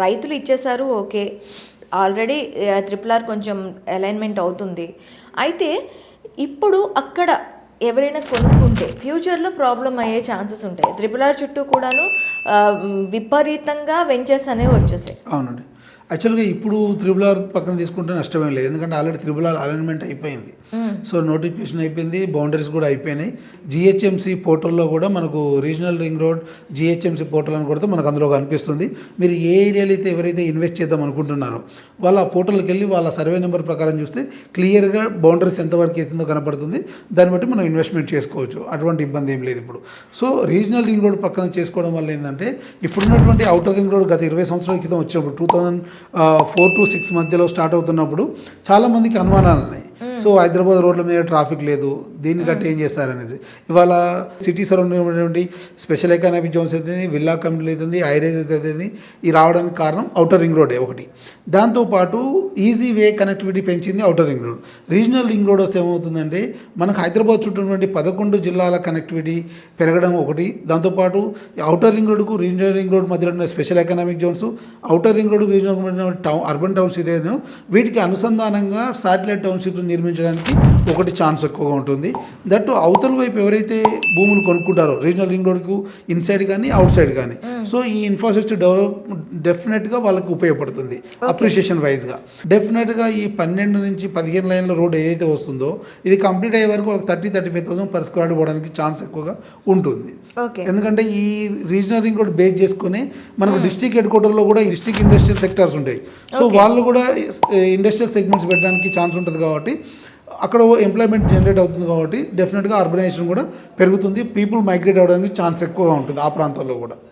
రైతులు ఇచ్చేశారు, okay, already RRR కొంచెం అలైన్మెంట్ అవుతుంది. అయితే ఇప్పుడు అక్కడ ఎవరైనా కొనుక్కుంటే ఫ్యూచర్లో ప్రాబ్లం అయ్యే ఛాన్సెస్ ఉంటాయి. RRR చుట్టూ కూడాను విపరీతంగా వెంచర్స్ అనేవి వచ్చేసాయి. అవునండి. యాక్చువల్గా ఇప్పుడు RRR పక్కన తీసుకుంటే నష్టమేం లేదు, ఎందుకంటే ఆల్రెడీ RRR అలైన్మెంట్ అయిపోయింది. సో నోటిఫికేషన్ అయిపోయింది, బౌండరీస్ కూడా అయిపోయినాయి. GHMC పోర్టల్లో కూడా మనకు regional ring road GHMC portal అని కొడితే మనకు అందులో కనిపిస్తుంది. మీరు ఏ ఏరియాలో అయితే ఎవరైతే ఇన్వెస్ట్ చేద్దాం అనుకుంటున్నారో వాళ్ళు ఆ పోర్టల్కి వెళ్ళి వాళ్ళ సర్వే నెంబర్ ప్రకారం చూస్తే క్లియర్గా బౌండరీస్ ఎంతవరకు అవుతుందో కనపడుతుంది. దాన్ని బట్టి మనం ఇన్వెస్ట్మెంట్ చేసుకోవచ్చు, అటువంటి ఇబ్బంది ఏం లేదు ఇప్పుడు. సో రీజనల్ రింగ్ రోడ్ పక్కన చేసుకోవడం వల్ల ఏంటంటే ఇప్పుడున్నటువంటి అవుటర్ రింగ్ రోడ్ గత 20 సంవత్సరాల క్రితం వచ్చినప్పుడు 2004 to 6 మధ్యలో స్టార్ట్ అవుతున్నప్పుడు చాలామందికి అనుమానాలు ఉన్నాయి. సో హైదరాబాద్ రోడ్ల మీద ట్రాఫిక్ లేదు, దీన్ని గట్టి ఏం చేస్తారనేది. ఇవాళ సిటీ సరౌండింగ్ ఉన్నటువంటి స్పెషల్ ఎకనామిక్ జోన్స్ అయితే, విల్లా కమ్యూనిటీలు అయితే, హైరైజెస్ అయితే ఈ రావడానికి కారణం అవుటర్ రింగ్ రోడే ఒకటి. దాంతోపాటు ఈజీ వే కనెక్టివిటీ పెంచింది outer ring road. Regional ring road వస్తే ఏమవుతుందంటే మనకు హైదరాబాద్ చుట్టూ ఉన్నటువంటి 11 జిల్లాల కనెక్టివిటీ పెరగడం ఒకటి. దాంతోపాటు అవుటర్ రింగ్ రోడ్కు రీజనల్ రింగ్ రోడ్ మధ్యలో ఉన్న special economic zones, outer ring road regional urban towns ఇదేనో వీటికి అనుసంధానంగా శాటిలైట్ టౌన్షిప్ నిర్మించడానికి ఒకటి ఛాన్స్ ఎక్కువగా ఉంటుంది. దట్టు అవతల వైపు ఎవరైతే భూములు కొనుక్కుంటారో రీజనల్ రింగ్ రోడ్కు ఇన్సైడ్ కానీ అవుట్ సైడ్ కానీ, సో ఈ ఇన్ఫ్రాస్ట్రక్చర్ డెవలప్ డెఫినెట్గా వాళ్ళకి ఉపయోగపడుతుంది. అప్రిషియేషన్ వైజ్గా డెఫినెట్గా ఈ 12 నుంచి 15 లైన్ల రోడ్ ఏదైతే వస్తుందో ఇది కంప్లీట్ అయ్యే వరకు వాళ్ళకి 30,000-35,000 per square పోవడానికి ఛాన్స్ ఎక్కువగా ఉంటుంది. ఎందుకంటే ఈ రీజనల్ రింగ్ రోడ్ బేస్ చేసుకుని మనకు డిస్ట్రిక్ట్ హెడ్ క్వార్టర్లో కూడా డిస్ట్రిక్ట్ ఇండస్ట్రియల్ సెక్టార్స్ ఉంటాయి. సో వాళ్ళు కూడా ఇండస్ట్రియల్ సెగ్మెంట్స్ పెట్టడానికి ఛాన్స్ ఉంటుంది కాబట్టి అక్కడ ఎంప్లాయ్మెంట్ జనరేట్ అవుతుంది కాబట్టి డెఫినెట్గా అర్బనైజేషన్ కూడా పెరుగుతుంది, పీపుల్ మైగ్రేట్ అవ్వడానికి ఛాన్స్ ఎక్కువగా ఉంటుంది ఆ ప్రాంతాల్లో కూడా.